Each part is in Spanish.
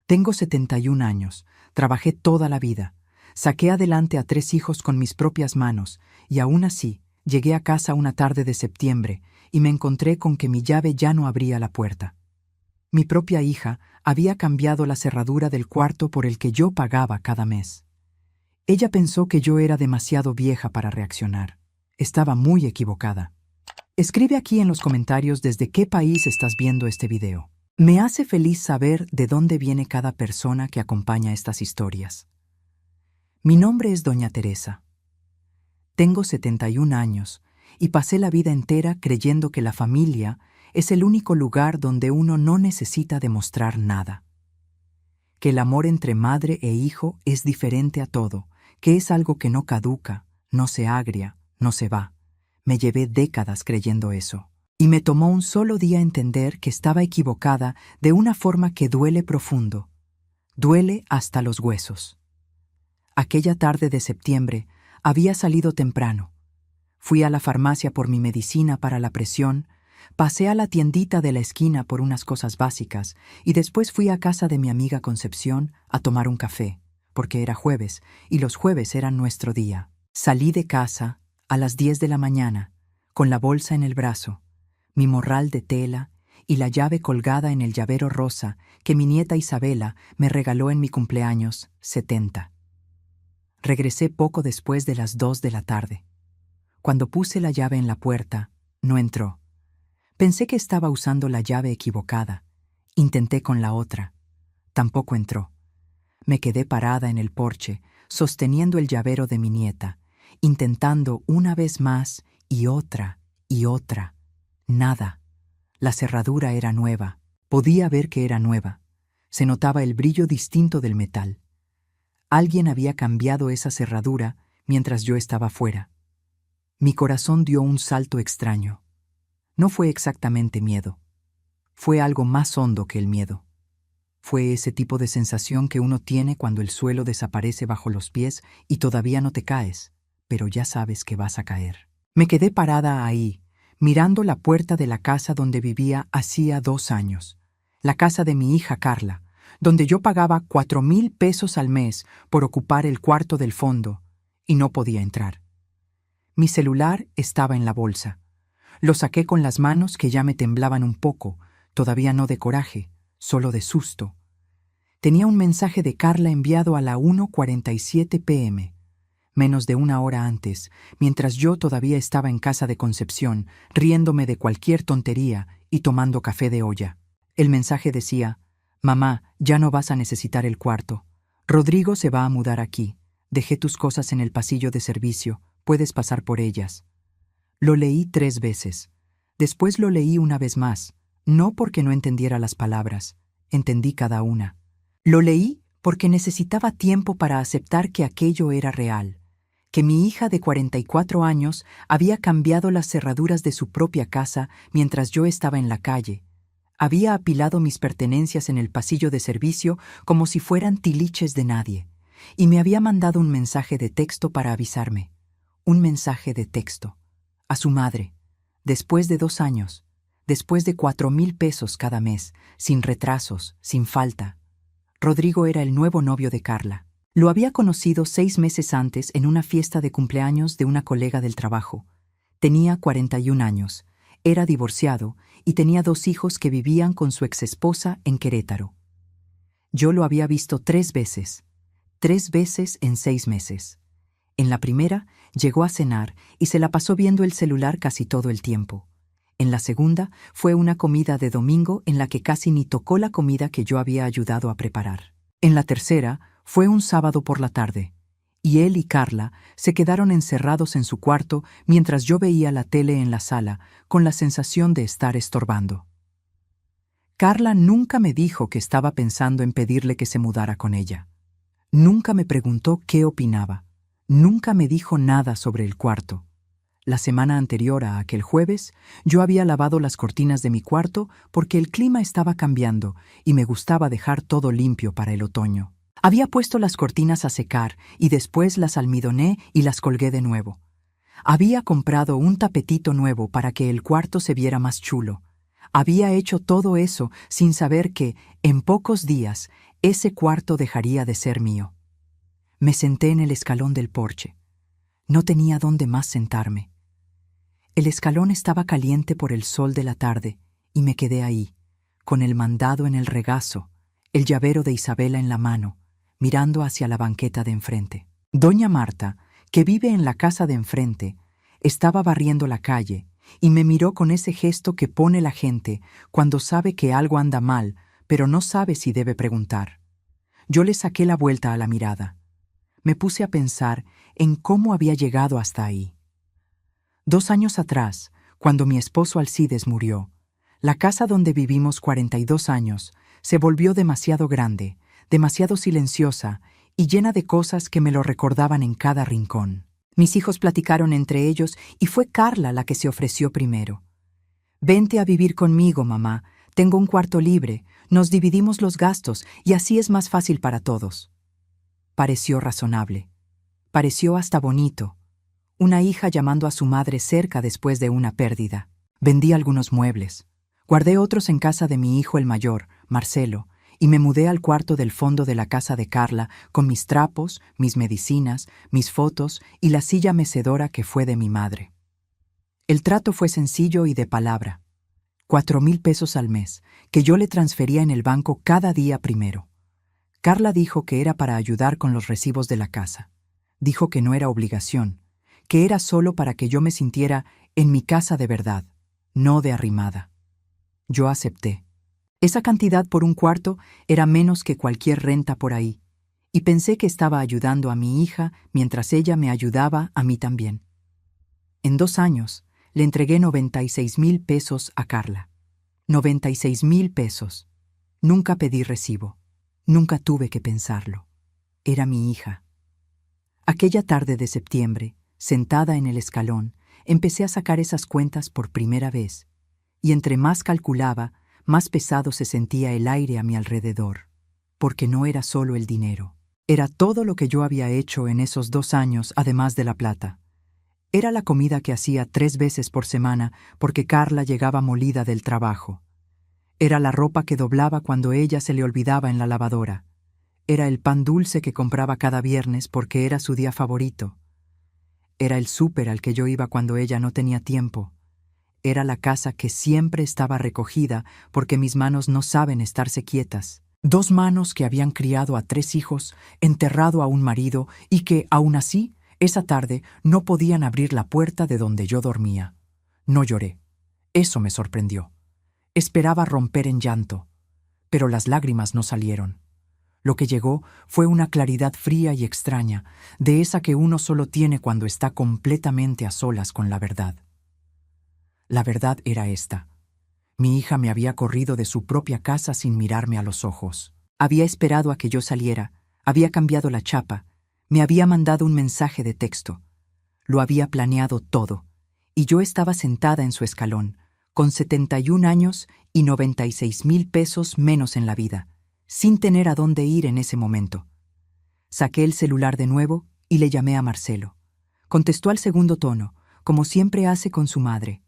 Tengo 71 años, trabajé toda la vida, saqué adelante a 3 hijos con mis propias manos y aún así llegué a casa una tarde de septiembre y me encontré con que mi llave ya no abría la puerta. Mi propia hija había cambiado la cerradura del cuarto por el que yo pagaba cada mes. Ella pensó que yo era demasiado vieja para reaccionar. Estaba muy equivocada. Escribe aquí en los comentarios desde qué país estás viendo este video. Me hace feliz saber de dónde viene cada persona que acompaña estas historias. Mi nombre es Doña Teresa. Tengo 71 años y pasé la vida entera creyendo que la familia es el único lugar donde uno no necesita demostrar nada. Que el amor entre madre e hijo es diferente a todo, que es algo que no caduca, no se agria, no se va. Me llevé décadas creyendo eso. Y me tomó un solo día entender que estaba equivocada de una forma que duele profundo. Duele hasta los huesos. Aquella tarde de septiembre había salido temprano. Fui a la farmacia por mi medicina para la presión, pasé a la tiendita de la esquina por unas cosas básicas y después fui a casa de mi amiga Concepción a tomar un café, porque era jueves y los jueves eran nuestro día. Salí de casa a las 10 de la mañana, con la bolsa en el brazo, mi morral de tela y la llave colgada en el llavero rosa que mi nieta Isabela me regaló en mi cumpleaños 70. Regresé poco después de las 2 de la tarde. Cuando puse la llave en la puerta, no entró. Pensé que estaba usando la llave equivocada. Intenté con la otra. Tampoco entró. Me quedé parada en el porche, sosteniendo el llavero de mi nieta, intentando una vez más y otra y otra. Nada. La cerradura era nueva. Podía ver que era nueva. Se notaba el brillo distinto del metal. Alguien había cambiado esa cerradura mientras yo estaba fuera. Mi corazón dio un salto extraño. No fue exactamente miedo. Fue algo más hondo que el miedo. Fue ese tipo de sensación que uno tiene cuando el suelo desaparece bajo los pies y todavía no te caes, pero ya sabes que vas a caer. Me quedé parada ahí, mirando la puerta de la casa donde vivía hacía 2 años, la casa de mi hija Carla, donde yo pagaba 4,000 pesos al mes por ocupar el cuarto del fondo, y no podía entrar. Mi celular estaba en la bolsa. Lo saqué con las manos que ya me temblaban un poco, todavía no de coraje, solo de susto. Tenía un mensaje de Carla enviado a la 1:47 p.m., menos de 1 hora antes, mientras yo todavía estaba en casa de Concepción, riéndome de cualquier tontería y tomando café de olla. El mensaje decía: «Mamá, ya no vas a necesitar el cuarto. Rodrigo se va a mudar aquí. Dejé tus cosas en el pasillo de servicio. Puedes pasar por ellas». Lo leí 3 veces. Después lo leí una vez más, no porque no entendiera las palabras. Entendí cada una. Lo leí porque necesitaba tiempo para aceptar que aquello era real, que mi hija de 44 años había cambiado las cerraduras de su propia casa mientras yo estaba en la calle. Había apilado mis pertenencias en el pasillo de servicio como si fueran tiliches de nadie, y me había mandado un mensaje de texto para avisarme. Un mensaje de texto. A su madre. Después de 2 años. Después de 4,000 pesos cada mes, sin retrasos, sin falta. Rodrigo era el nuevo novio de Carla. Lo había conocido 6 meses antes en una fiesta de cumpleaños de una colega del trabajo. Tenía 41 años, era divorciado y tenía 2 hijos que vivían con su exesposa en Querétaro. Yo lo había visto 3 veces. 3 veces en 6 meses. En la primera, llegó a cenar y se la pasó viendo el celular casi todo el tiempo. En la segunda, fue una comida de domingo en la que casi ni tocó la comida que yo había ayudado a preparar. En la tercera, fue un sábado por la tarde, y él y Carla se quedaron encerrados en su cuarto mientras yo veía la tele en la sala, con la sensación de estar estorbando. Carla nunca me dijo que estaba pensando en pedirle que se mudara con ella. Nunca me preguntó qué opinaba. Nunca me dijo nada sobre el cuarto. La semana anterior a aquel jueves, yo había lavado las cortinas de mi cuarto porque el clima estaba cambiando y me gustaba dejar todo limpio para el otoño. Había puesto las cortinas a secar y después las almidoné y las colgué de nuevo. Había comprado un tapetito nuevo para que el cuarto se viera más chulo. Había hecho todo eso sin saber que, en pocos días, ese cuarto dejaría de ser mío. Me senté en el escalón del porche. No tenía dónde más sentarme. El escalón estaba caliente por el sol de la tarde y me quedé ahí, con el mandado en el regazo, el llavero de Isabela en la mano, mirando hacia la banqueta de enfrente. Doña Marta, que vive en la casa de enfrente, estaba barriendo la calle y me miró con ese gesto que pone la gente cuando sabe que algo anda mal, pero no sabe si debe preguntar. Yo le saqué la vuelta a la mirada. Me puse a pensar en cómo había llegado hasta ahí. 2 años atrás, cuando mi esposo Alcides murió, la casa donde vivimos 42 años se volvió demasiado grande, demasiado silenciosa y llena de cosas que me lo recordaban en cada rincón. Mis hijos platicaron entre ellos y fue Carla la que se ofreció primero. «Vente a vivir conmigo, mamá. Tengo un cuarto libre, nos dividimos los gastos y así es más fácil para todos». Pareció razonable. Pareció hasta bonito. Una hija llamando a su madre cerca después de una pérdida. Vendí algunos muebles. Guardé otros en casa de mi hijo el mayor, Marcelo, y me mudé al cuarto del fondo de la casa de Carla con mis trapos, mis medicinas, mis fotos y la silla mecedora que fue de mi madre. El trato fue sencillo y de palabra. 4,000 pesos al mes, que yo le transfería en el banco cada día primero. Carla dijo que era para ayudar con los recibos de la casa. Dijo que no era obligación, que era solo para que yo me sintiera en mi casa de verdad, no de arrimada. Yo acepté. Esa cantidad por un cuarto era menos que cualquier renta por ahí, y pensé que estaba ayudando a mi hija mientras ella me ayudaba a mí también. En 2 años, le entregué 96,000 pesos a Carla. 96,000 pesos. Nunca pedí recibo. Nunca tuve que pensarlo. Era mi hija. Aquella tarde de septiembre, sentada en el escalón, empecé a sacar esas cuentas por primera vez, y entre más calculaba, más pesado se sentía el aire a mi alrededor, porque no era solo el dinero. Era todo lo que yo había hecho en esos 2 años, además de la plata. Era la comida que hacía 3 veces por semana porque Carla llegaba molida del trabajo. Era la ropa que doblaba cuando ella se le olvidaba en la lavadora. Era el pan dulce que compraba cada viernes porque era su día favorito. Era el súper al que yo iba cuando ella no tenía tiempo. Era la casa que siempre estaba recogida porque mis manos no saben estarse quietas. 2 manos que habían criado a 3 hijos, enterrado a un marido y que, aún así, esa tarde no podían abrir la puerta de donde yo dormía. No lloré. Eso me sorprendió. Esperaba romper en llanto, pero las lágrimas no salieron. Lo que llegó fue una claridad fría y extraña, de esa que uno solo tiene cuando está completamente a solas con la verdad. La verdad era esta. Mi hija me había corrido de su propia casa sin mirarme a los ojos. Había esperado a que yo saliera, había cambiado la chapa, me había mandado un mensaje de texto. Lo había planeado todo, y yo estaba sentada en su escalón, con 71 años y 96,000 pesos menos en la vida, sin tener a dónde ir en ese momento. Saqué el celular de nuevo y le llamé a Marcelo. Contestó al segundo tono, como siempre hace con su madre.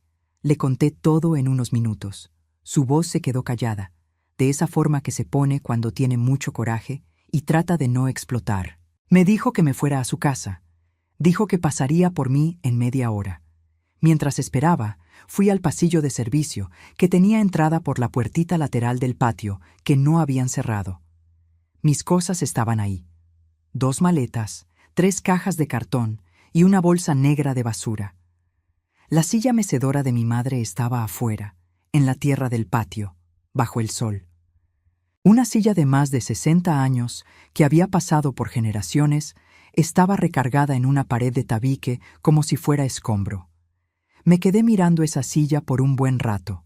Le conté todo en unos minutos. Su voz se quedó callada, de esa forma que se pone cuando tiene mucho coraje y trata de no explotar. Me dijo que me fuera a su casa. Dijo que pasaría por mí en media hora. Mientras esperaba, fui al pasillo de servicio, que tenía entrada por la puertita lateral del patio, que no habían cerrado. Mis cosas estaban ahí. 2 maletas, 3 cajas de cartón y una bolsa negra de basura. La silla mecedora de mi madre estaba afuera, en la tierra del patio, bajo el sol. Una silla de más de 60 años, que había pasado por generaciones, estaba recargada en una pared de tabique como si fuera escombro. Me quedé mirando esa silla por un buen rato,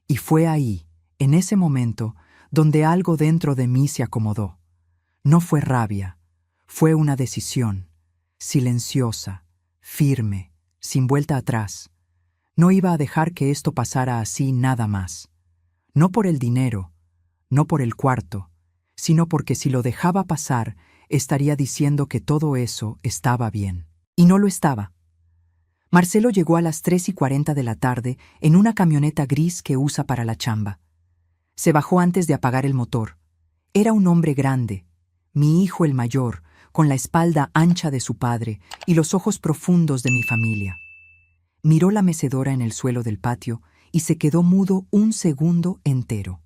y fue ahí, en ese momento, donde algo dentro de mí se acomodó. No fue rabia, fue una decisión, silenciosa, firme, sin vuelta atrás. No iba a dejar que esto pasara así nada más. No por el dinero, no por el cuarto, sino porque si lo dejaba pasar, estaría diciendo que todo eso estaba bien. Y no lo estaba. Marcelo llegó a las 3:40 de la tarde en una camioneta gris que usa para la chamba. Se bajó antes de apagar el motor. Era un hombre grande, mi hijo el mayor, con la espalda ancha de su padre y los ojos profundos de mi familia. Miró la mecedora en el suelo del patio y se quedó mudo un segundo entero.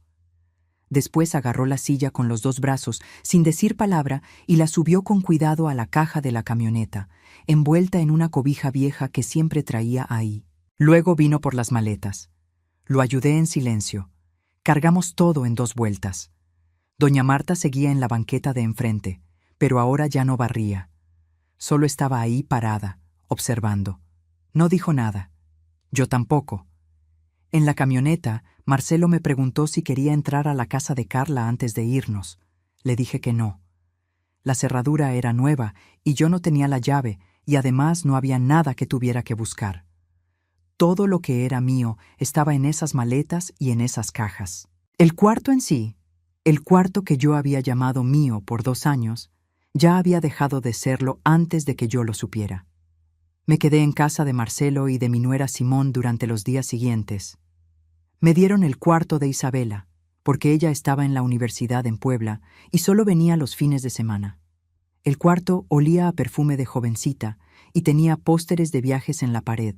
Después agarró la silla con los dos brazos, sin decir palabra, y la subió con cuidado a la caja de la camioneta, envuelta en una cobija vieja que siempre traía ahí. Luego vino por las maletas. Lo ayudé en silencio. Cargamos todo en 2 vueltas. Doña Marta seguía en la banqueta de enfrente, pero ahora ya no barría. Solo estaba ahí parada, observando. No dijo nada. Yo tampoco. En la camioneta, Marcelo me preguntó si quería entrar a la casa de Carla antes de irnos. Le dije que no. La cerradura era nueva y yo no tenía la llave, y además no había nada que tuviera que buscar. Todo lo que era mío estaba en esas maletas y en esas cajas. El cuarto en sí, el cuarto que yo había llamado mío por 2 años, ya había dejado de serlo antes de que yo lo supiera. Me quedé en casa de Marcelo y de mi nuera Simón durante los días siguientes. Me dieron el cuarto de Isabela, porque ella estaba en la universidad en Puebla y solo venía los fines de semana. El cuarto olía a perfume de jovencita y tenía pósteres de viajes en la pared.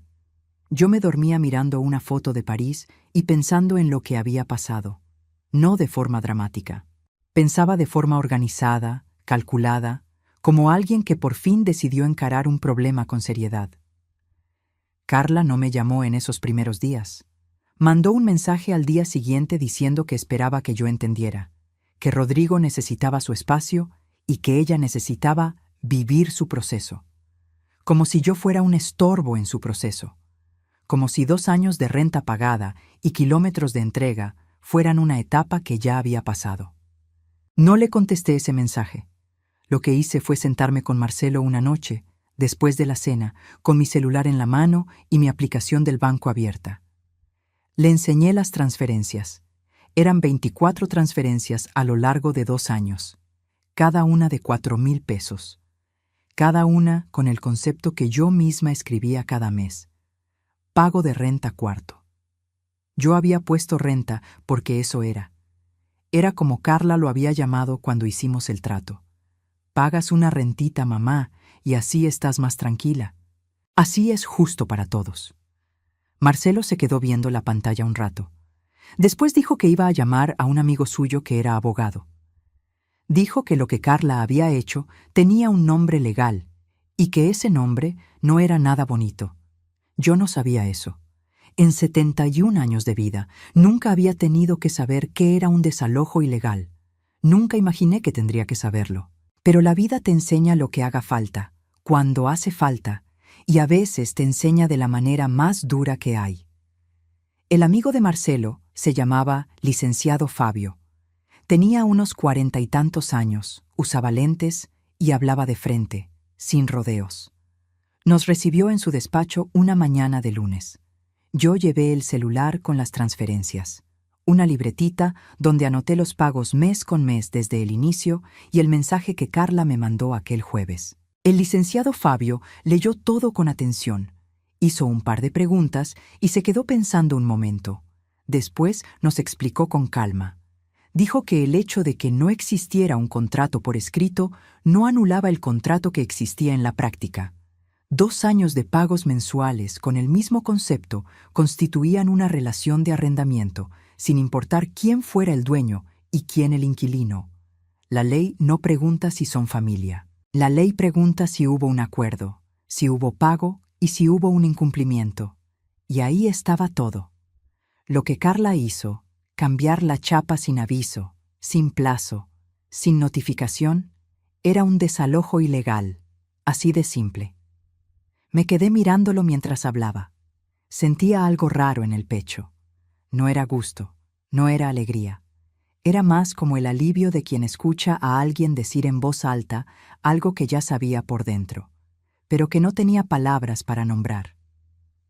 Yo me dormía mirando una foto de París y pensando en lo que había pasado. No de forma dramática. Pensaba de forma organizada, calculada, como alguien que por fin decidió encarar un problema con seriedad. Carla no me llamó en esos primeros días. Mandó un mensaje al día siguiente diciendo que esperaba que yo entendiera, que Rodrigo necesitaba su espacio y que ella necesitaba vivir su proceso. Como si yo fuera un estorbo en su proceso. Como si 2 años de renta pagada y kilómetros de entrega fueran una etapa que ya había pasado. No le contesté ese mensaje. Lo que hice fue sentarme con Marcelo una noche, después de la cena, con mi celular en la mano y mi aplicación del banco abierta. Le enseñé las transferencias. Eran 24 transferencias a lo largo de 2 años, cada una de 4,000 pesos. Cada una con el concepto que yo misma escribía cada mes. Pago de renta cuarto. Yo había puesto renta porque eso era. Era como Carla lo había llamado cuando hicimos el trato. Pagas una rentita, mamá, y así estás más tranquila. Así es justo para todos. Marcelo se quedó viendo la pantalla un rato. Después dijo que iba a llamar a un amigo suyo que era abogado. Dijo que lo que Carla había hecho tenía un nombre legal y que ese nombre no era nada bonito. Yo no sabía eso. En 71 años de vida, nunca había tenido que saber qué era un desalojo ilegal. Nunca imaginé que tendría que saberlo. Pero la vida te enseña lo que haga falta, cuando hace falta, y a veces te enseña de la manera más dura que hay. El amigo de Marcelo se llamaba licenciado Fabio. Tenía unos 40 y tantos años, usaba lentes y hablaba de frente, sin rodeos. Nos recibió en su despacho una mañana de lunes. Yo llevé el celular con las transferencias, una libretita donde anoté los pagos mes con mes desde el inicio y el mensaje que Carla me mandó aquel jueves. El licenciado Fabio leyó todo con atención, hizo un par de preguntas y se quedó pensando un momento. Después nos explicó con calma. Dijo que el hecho de que no existiera un contrato por escrito no anulaba el contrato que existía en la práctica. 2 años de pagos mensuales con el mismo concepto constituían una relación de arrendamiento, sin importar quién fuera el dueño y quién el inquilino. La ley no pregunta si son familia. La ley pregunta si hubo un acuerdo, si hubo pago y si hubo un incumplimiento. Y ahí estaba todo. Lo que Carla hizo, cambiar la chapa sin aviso, sin plazo, sin notificación, era un desalojo ilegal, así de simple. Me quedé mirándolo mientras hablaba. Sentía algo raro en el pecho. No era gusto, no era alegría. Era más como el alivio de quien escucha a alguien decir en voz alta algo que ya sabía por dentro, pero que no tenía palabras para nombrar.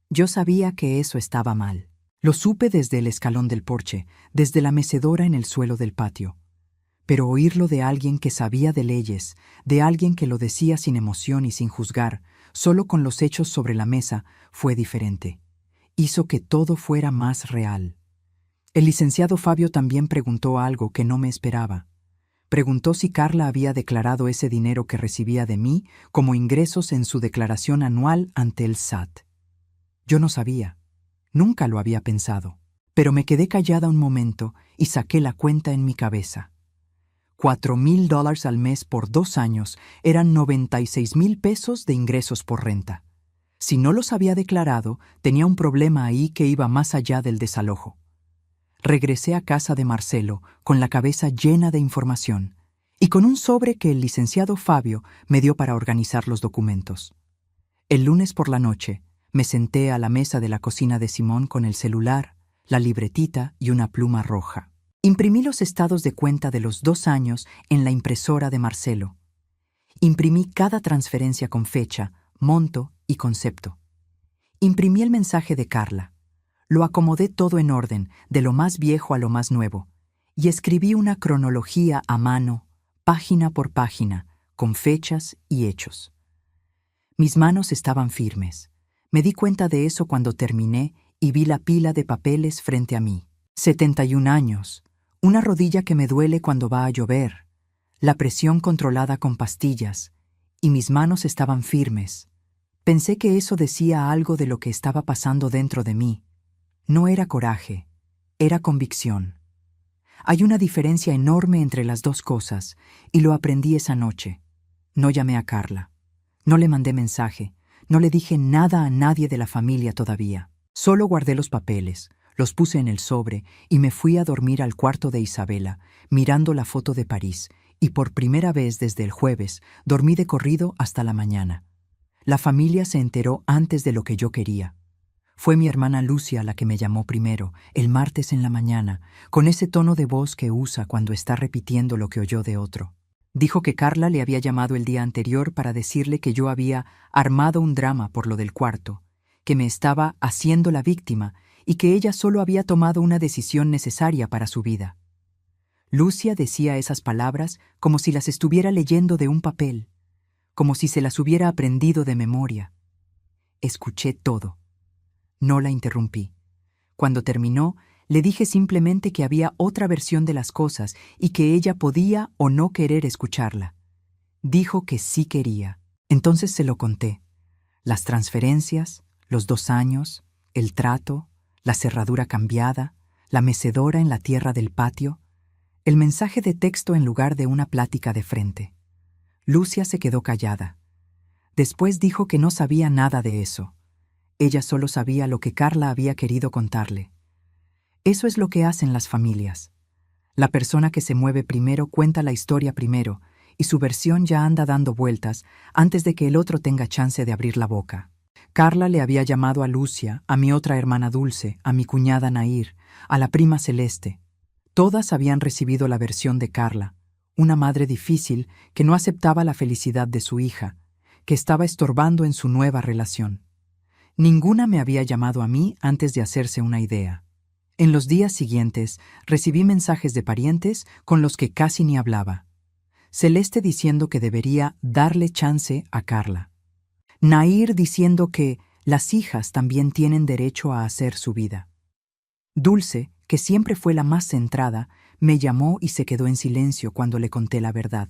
Yo sabía que eso estaba mal. Lo supe desde el escalón del porche, desde la mecedora en el suelo del patio. Pero oírlo de alguien que sabía de leyes, de alguien que lo decía sin emoción y sin juzgar, solo con los hechos sobre la mesa, fue diferente. Hizo que todo fuera más real. El licenciado Fabio también preguntó algo que no me esperaba. Preguntó si Carla había declarado ese dinero que recibía de mí como ingresos en su declaración anual ante el SAT. Yo no sabía. Nunca lo había pensado. Pero me quedé callada un momento y saqué la cuenta en mi cabeza. $4,000 al mes por 2 años eran 96,000 pesos de ingresos por renta. Si no los había declarado, tenía un problema ahí que iba más allá del desalojo. Regresé a casa de Marcelo con la cabeza llena de información y con un sobre que el licenciado Fabio me dio para organizar los documentos. El lunes por la noche me senté a la mesa de la cocina de Simón con el celular, la libretita y una pluma roja. Imprimí los estados de cuenta de los 2 años en la impresora de Marcelo. Imprimí cada transferencia con fecha, monto y concepto. Imprimí el mensaje de Carla. Lo acomodé todo en orden, de lo más viejo a lo más nuevo, y escribí una cronología a mano, página por página, con fechas y hechos. Mis manos estaban firmes. Me di cuenta de eso cuando terminé y vi la pila de papeles frente a mí. 71 años, una rodilla que me duele cuando va a llover, la presión controlada con pastillas, y mis manos estaban firmes. Pensé que eso decía algo de lo que estaba pasando dentro de mí. No era coraje, era convicción. Hay una diferencia enorme entre las dos cosas, y lo aprendí esa noche. No llamé a Carla. No le mandé mensaje. No le dije nada a nadie de la familia todavía. Solo guardé los papeles, los puse en el sobre y me fui a dormir al cuarto de Isabela, mirando la foto de París, y por primera vez desde el jueves dormí de corrido hasta la mañana. La familia se enteró antes de lo que yo quería. Fue mi hermana Lucia la que me llamó primero, el martes en la mañana, con ese tono de voz que usa cuando está repitiendo lo que oyó de otro. Dijo que Carla le había llamado el día anterior para decirle que yo había armado un drama por lo del cuarto, que me estaba haciendo la víctima y que ella solo había tomado una decisión necesaria para su vida. Lucia decía esas palabras como si las estuviera leyendo de un papel, como si se las hubiera aprendido de memoria. Escuché todo. No la interrumpí. Cuando terminó, le dije simplemente que había otra versión de las cosas y que ella podía o no querer escucharla. Dijo que sí quería. Entonces se lo conté. Las transferencias, los 2 años, el trato, la cerradura cambiada, la mecedora en la tierra del patio, el mensaje de texto en lugar de una plática de frente. Lucia se quedó callada. Después dijo que no sabía nada de eso. Ella solo sabía lo que Carla había querido contarle. Eso es lo que hacen las familias. La persona que se mueve primero cuenta la historia primero y su versión ya anda dando vueltas antes de que el otro tenga chance de abrir la boca. Carla le había llamado a Lucia, a mi otra hermana Dulce, a mi cuñada Nair, a la prima Celeste. Todas habían recibido la versión de Carla, una madre difícil que no aceptaba la felicidad de su hija, que estaba estorbando en su nueva relación. Ninguna me había llamado a mí antes de hacerse una idea. En los días siguientes recibí mensajes de parientes con los que casi ni hablaba. Celeste diciendo que debería darle chance a Carla. Nair diciendo que las hijas también tienen derecho a hacer su vida. Dulce, que siempre fue la más centrada, me llamó y se quedó en silencio cuando le conté la verdad.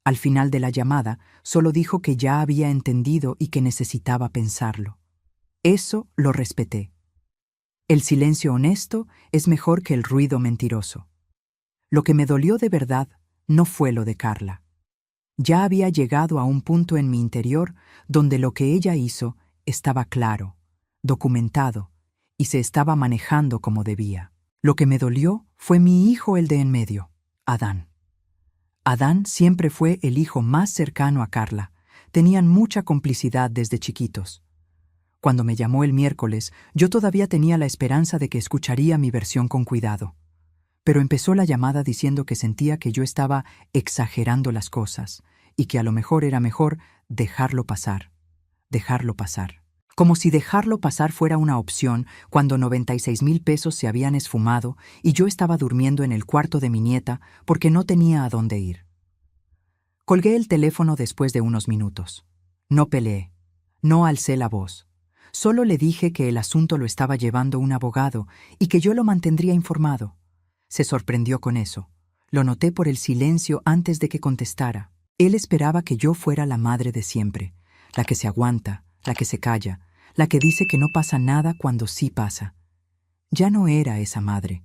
Al final de la llamada, solo dijo que ya había entendido y que necesitaba pensarlo. Eso lo respeté. El silencio honesto es mejor que el ruido mentiroso. Lo que me dolió de verdad no fue lo de Carla. Ya había llegado a un punto en mi interior donde lo que ella hizo estaba claro, documentado, y se estaba manejando como debía. Lo que me dolió fue mi hijo, el de en medio, Adán. Adán siempre fue el hijo más cercano a Carla. Tenían mucha complicidad desde chiquitos. Cuando me llamó el miércoles, yo todavía tenía la esperanza de que escucharía mi versión con cuidado. Pero empezó la llamada diciendo que sentía que yo estaba exagerando las cosas y que a lo mejor era mejor dejarlo pasar. Como si dejarlo pasar fuera una opción cuando 96,000 pesos se habían esfumado y yo estaba durmiendo en el cuarto de mi nieta porque no tenía a dónde ir. Colgué el teléfono después de unos minutos. No peleé, no alcé la voz. Solo le dije que el asunto lo estaba llevando un abogado y que yo lo mantendría informado. Se sorprendió con eso. Lo noté por el silencio antes de que contestara. Él esperaba que yo fuera la madre de siempre, la que se aguanta, la que se calla, la que dice que no pasa nada cuando sí pasa. Ya no era esa madre.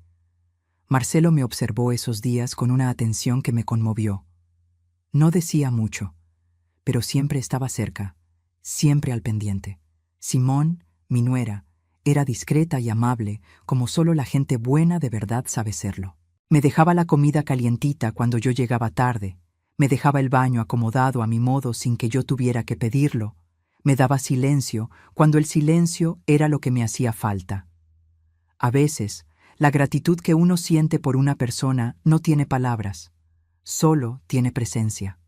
Marcelo me observó esos días con una atención que me conmovió. No decía mucho, pero siempre estaba cerca, siempre al pendiente. Simón, mi nuera, era discreta y amable, como solo la gente buena de verdad sabe serlo. Me dejaba la comida calientita cuando yo llegaba tarde, me dejaba el baño acomodado a mi modo sin que yo tuviera que pedirlo, me daba silencio cuando el silencio era lo que me hacía falta. A veces, la gratitud que uno siente por una persona no tiene palabras, solo tiene presencia.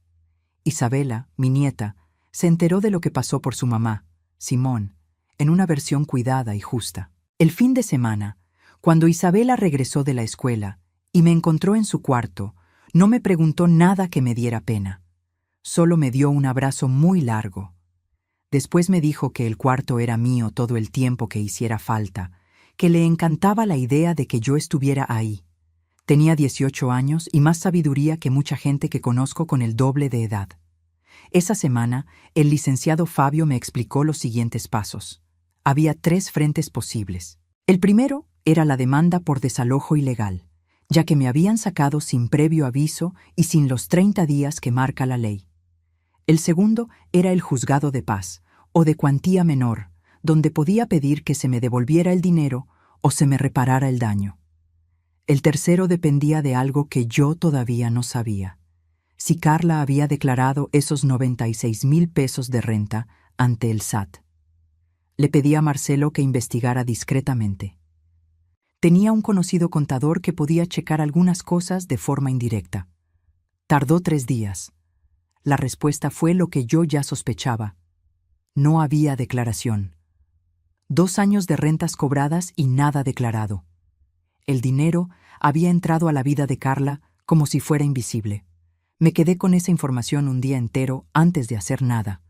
Isabela, mi nieta, se enteró de lo que pasó por su mamá, Simón, en una versión cuidada y justa. El fin de semana, cuando Isabela regresó de la escuela y me encontró en su cuarto, no me preguntó nada que me diera pena. Solo me dio un abrazo muy largo. Después me dijo que el cuarto era mío todo el tiempo que hiciera falta, que le encantaba la idea de que yo estuviera ahí. Tenía 18 años y más sabiduría que mucha gente que conozco con el doble de edad. Esa semana, el licenciado Fabio me explicó los siguientes pasos. Había 3 frentes posibles. El primero era la demanda por desalojo ilegal, ya que me habían sacado sin previo aviso y sin los 30 días que marca la ley. El segundo era el juzgado de paz, o de cuantía menor, donde podía pedir que se me devolviera el dinero o se me reparara el daño. El tercero dependía de algo que yo todavía no sabía. Si Carla había declarado esos 96,000 pesos de renta ante el SAT. Le pedí a Marcelo que investigara discretamente. Tenía un conocido contador que podía checar algunas cosas de forma indirecta. Tardó 3 días. La respuesta fue lo que yo ya sospechaba. No había declaración. 2 años de rentas cobradas y nada declarado. El dinero había entrado a la vida de Carla como si fuera invisible. Me quedé con esa información un día entero antes de hacer nada.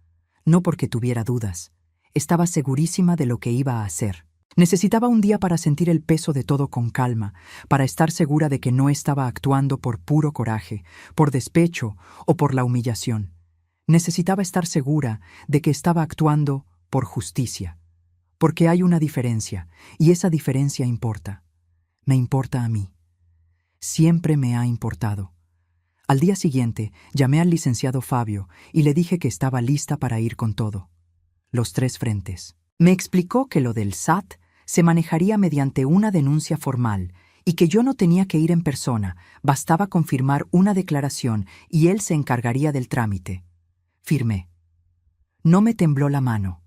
No porque tuviera dudas. Estaba segurísima de lo que iba a hacer. Necesitaba un día para sentir el peso de todo con calma, para estar segura de que no estaba actuando por puro coraje, por despecho o por la humillación. Necesitaba estar segura de que estaba actuando por justicia. Porque hay una diferencia, y esa diferencia importa. Me importa a mí. Siempre me ha importado. Al día siguiente, llamé al licenciado Fabio y le dije que estaba lista para ir con todo. Los 3 frentes. Me explicó que lo del SAT se manejaría mediante una denuncia formal y que yo no tenía que ir en persona, bastaba confirmar una declaración y él se encargaría del trámite. Firmé. No me tembló la mano.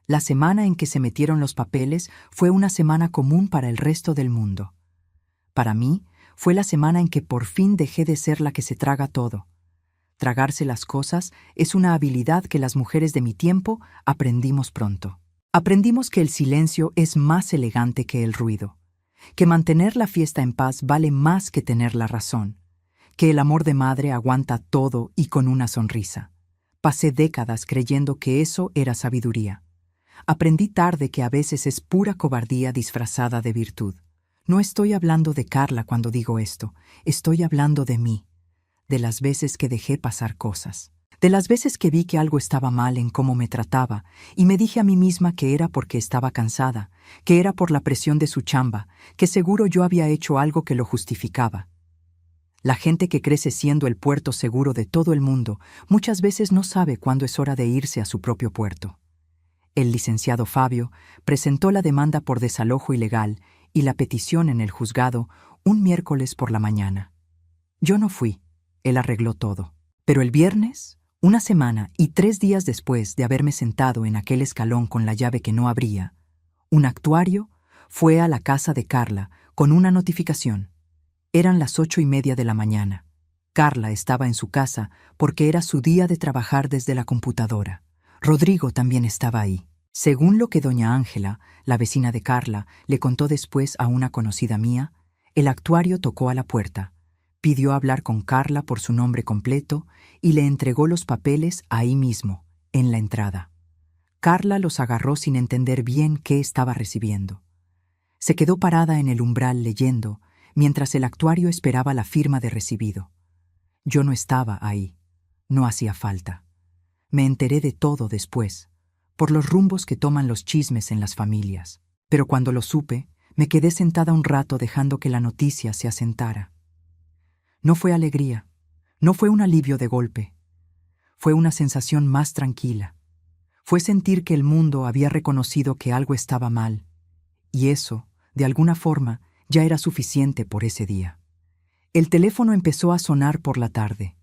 La semana en que se metieron los papeles fue una semana común para el resto del mundo. Para mí, fue la semana en que por fin dejé de ser la que se traga todo. Tragarse las cosas es una habilidad que las mujeres de mi tiempo aprendimos pronto. Aprendimos que el silencio es más elegante que el ruido, que mantener la fiesta en paz vale más que tener la razón, que el amor de madre aguanta todo y con una sonrisa. Pasé décadas creyendo que eso era sabiduría. Aprendí tarde que a veces es pura cobardía disfrazada de virtud. No estoy hablando de Carla cuando digo esto, estoy hablando de mí, de las veces que dejé pasar cosas, de las veces que vi que algo estaba mal en cómo me trataba y me dije a mí misma que era porque estaba cansada, que era por la presión de su chamba, que seguro yo había hecho algo que lo justificaba. La gente que crece siendo el puerto seguro de todo el mundo muchas veces no sabe cuándo es hora de irse a su propio puerto. El licenciado Fabio presentó la demanda por desalojo ilegal y la petición en el juzgado un miércoles por la mañana. Yo no fui, él arregló todo. Pero el viernes, una semana y 3 días después de haberme sentado en aquel escalón con la llave que no abría, un actuario fue a la casa de Carla con una notificación. Eran las 8:30 de la mañana. Carla estaba en su casa porque era su día de trabajar desde la computadora. Rodrigo también estaba ahí. Según lo que doña Ángela, la vecina de Carla, le contó después a una conocida mía, el actuario tocó a la puerta, pidió hablar con Carla por su nombre completo y le entregó los papeles ahí mismo, en la entrada. Carla los agarró sin entender bien qué estaba recibiendo. Se quedó parada en el umbral leyendo, mientras el actuario esperaba la firma de recibido. Yo no estaba ahí. No hacía falta. Me enteré de todo después, por los rumbos que toman los chismes en las familias. Pero cuando lo supe, me quedé sentada un rato dejando que la noticia se asentara. No fue alegría, no fue un alivio de golpe. Fue una sensación más tranquila. Fue sentir que el mundo había reconocido que algo estaba mal, y eso, de alguna forma, ya era suficiente por ese día. El teléfono empezó a sonar por la tarde.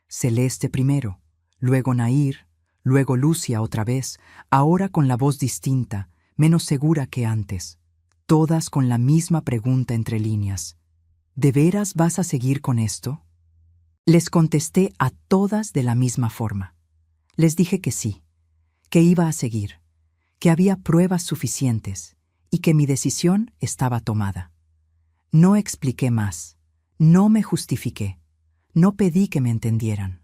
Celeste primero, luego Nair, luego Lucia otra vez, ahora con la voz distinta, menos segura que antes. Todas con la misma pregunta entre líneas. ¿De veras vas a seguir con esto? Les contesté a todas de la misma forma. Les dije que sí, que iba a seguir, que había pruebas suficientes y que mi decisión estaba tomada. No expliqué más, no me justifiqué, no pedí que me entendieran.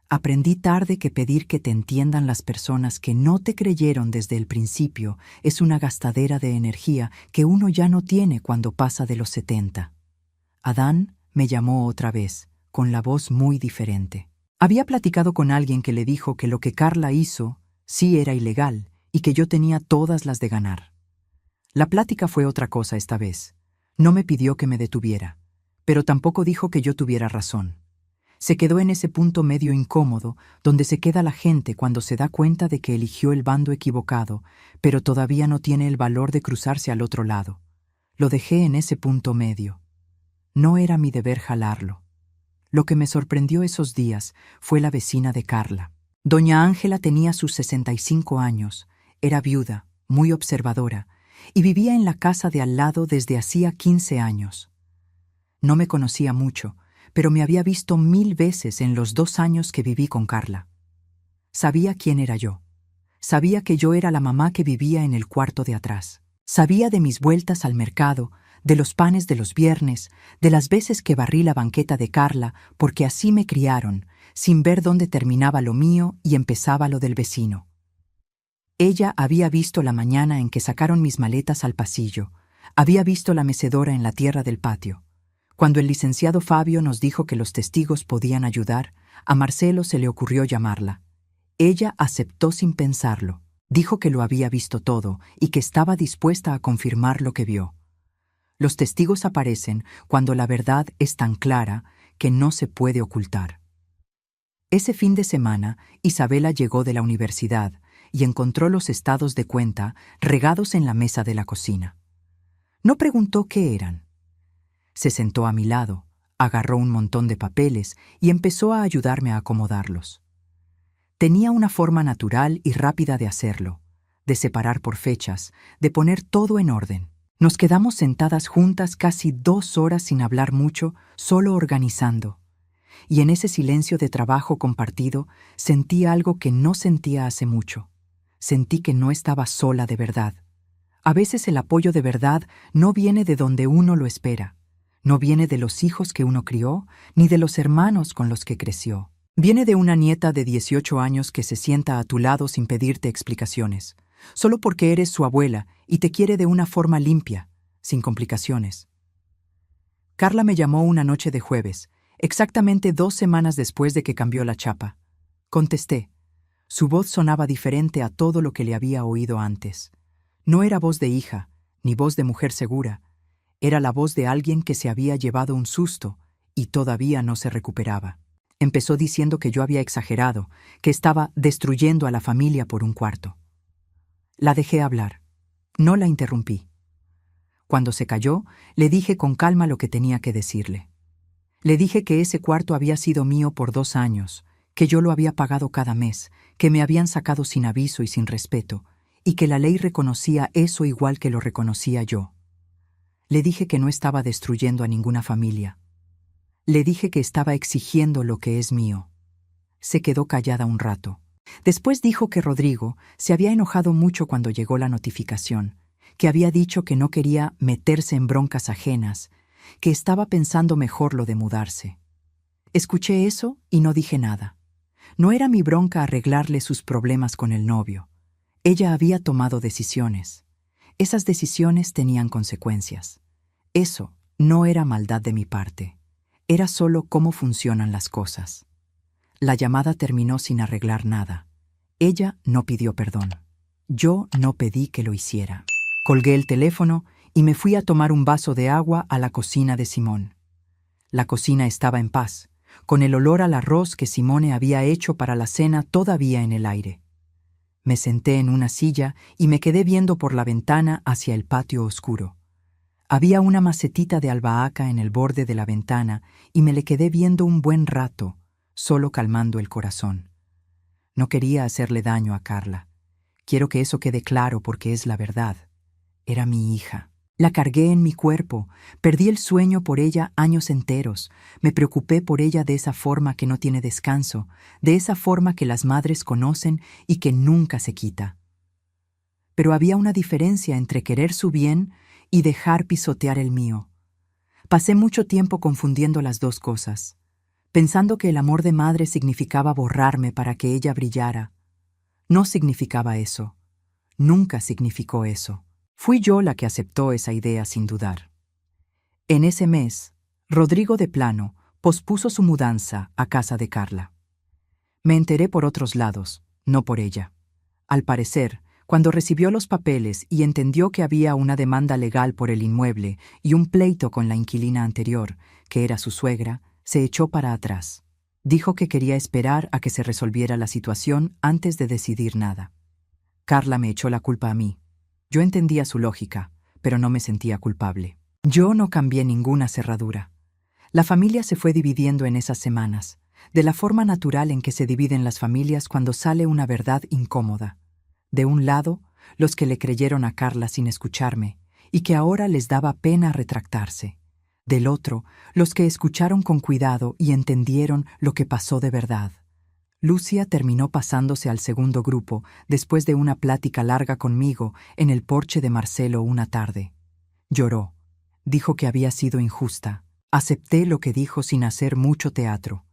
Aprendí tarde que pedir que te entiendan las personas que no te creyeron desde el principio es una gastadera de energía que uno ya no tiene cuando pasa de los 70. Adán me llamó otra vez, con la voz muy diferente. Había platicado con alguien que le dijo que lo que Carla hizo sí era ilegal y que yo tenía todas las de ganar. La plática fue otra cosa esta vez. No me pidió que me detuviera, pero tampoco dijo que yo tuviera razón. Se quedó en ese punto medio incómodo donde se queda la gente cuando se da cuenta de que eligió el bando equivocado, pero todavía no tiene el valor de cruzarse al otro lado. Lo dejé en ese punto medio. No era mi deber jalarlo. Lo que me sorprendió esos días fue la vecina de Carla. Doña Ángela tenía sus 65 años, era viuda, muy observadora, y vivía en la casa de al lado desde hacía 15 años. No me conocía mucho, pero me había visto 1000 veces en los 2 años que viví con Carla. Sabía quién era yo. Sabía que yo era la mamá que vivía en el cuarto de atrás. Sabía de mis vueltas al mercado, de los panes de los viernes, de las veces que barrí la banqueta de Carla, porque así me criaron, sin ver dónde terminaba lo mío y empezaba lo del vecino. Ella había visto la mañana en que sacaron mis maletas al pasillo, había visto la mecedora en la tierra del patio. Cuando el licenciado Fabio nos dijo que los testigos podían ayudar, a Marcelo se le ocurrió llamarla. Ella aceptó sin pensarlo, dijo que lo había visto todo y que estaba dispuesta a confirmar lo que vio. Los testigos aparecen cuando la verdad es tan clara que no se puede ocultar. Ese fin de semana, Isabela llegó de la universidad y encontró los estados de cuenta regados en la mesa de la cocina. No preguntó qué eran. Se sentó a mi lado, agarró un montón de papeles y empezó a ayudarme a acomodarlos. Tenía una forma natural y rápida de hacerlo, de separar por fechas, de poner todo en orden. Nos quedamos sentadas juntas casi 2 horas sin hablar mucho, solo organizando. Y en ese silencio de trabajo compartido sentí algo que no sentía hace mucho. Sentí que no estaba sola de verdad. A veces el apoyo de verdad no viene de donde uno lo espera. No viene de los hijos que uno crió, ni de los hermanos con los que creció. Viene de una nieta de 18 años que se sienta a tu lado sin pedirte explicaciones, solo porque eres su abuela y te quiere de una forma limpia, sin complicaciones. Carla me llamó una noche de jueves, exactamente 2 semanas después de que cambió la chapa. Contesté. Su voz sonaba diferente a todo lo que le había oído antes. No era voz de hija, ni voz de mujer segura. Era la voz de alguien que se había llevado un susto y todavía no se recuperaba. Empezó diciendo que yo había exagerado, que estaba destruyendo a la familia por un cuarto. La dejé hablar. No la interrumpí. Cuando se calló, le dije con calma lo que tenía que decirle. Le dije que ese cuarto había sido mío por 2 años, que yo lo había pagado cada mes, que me habían sacado sin aviso y sin respeto, y que la ley reconocía eso igual que lo reconocía yo. Le dije que no estaba destruyendo a ninguna familia. Le dije que estaba exigiendo lo que es mío. Se quedó callada un rato. Después dijo que Rodrigo se había enojado mucho cuando llegó la notificación, que había dicho que no quería meterse en broncas ajenas, que estaba pensando mejor lo de mudarse. Escuché eso y no dije nada. No era mi bronca arreglarle sus problemas con el novio. Ella había tomado decisiones. Esas decisiones tenían consecuencias. Eso No era maldad de mi parte, era solo cómo funcionan las cosas. La llamada terminó sin arreglar nada. Ella no pidió perdón. Yo no pedí que lo hiciera. Colgué el teléfono y me fui a tomar un vaso de agua a la cocina de Simón. La cocina estaba en paz, con el olor al arroz que Simone había hecho para la cena todavía en el aire. Me senté en una silla y me quedé viendo por la ventana hacia el patio oscuro. Había una macetita de albahaca en el borde de la ventana y me le quedé viendo un buen rato, solo calmando el corazón. No quería hacerle daño a Carla. Quiero que eso quede claro porque es la verdad. Era mi hija. La cargué en mi cuerpo, perdí el sueño por ella años enteros, me preocupé por ella de esa forma que no tiene descanso, de esa forma que las madres conocen y que nunca se quita. Pero había una diferencia entre querer su bien y dejar pisotear el mío. Pasé mucho tiempo confundiendo las dos cosas, pensando que el amor de madre significaba borrarme para que ella brillara. No significaba eso. Nunca significó eso. Fui yo la que aceptó esa idea sin dudar. En ese mes, Rodrigo de plano pospuso su mudanza a casa de Carla. Me enteré por otros lados, no por ella. Al parecer, cuando recibió los papeles y entendió que había una demanda legal por el inmueble y un pleito con la inquilina anterior, que era su suegra, se echó para atrás. Dijo que quería esperar a que se resolviera la situación antes de decidir nada. Carla me echó la culpa a mí. Yo entendía su lógica, pero no me sentía culpable. Yo no cambié ninguna cerradura. La familia se fue dividiendo en esas semanas, de la forma natural en que se dividen las familias cuando sale una verdad incómoda. De un lado, los que le creyeron a Carla sin escucharme, y que ahora les daba pena retractarse. Del otro, los que escucharon con cuidado y entendieron lo que pasó de verdad. Lucia terminó pasándose al segundo grupo después de una plática larga conmigo en el porche de Marcelo una tarde. Lloró. Dijo que había sido injusta. Acepté lo que dijo sin hacer mucho teatro.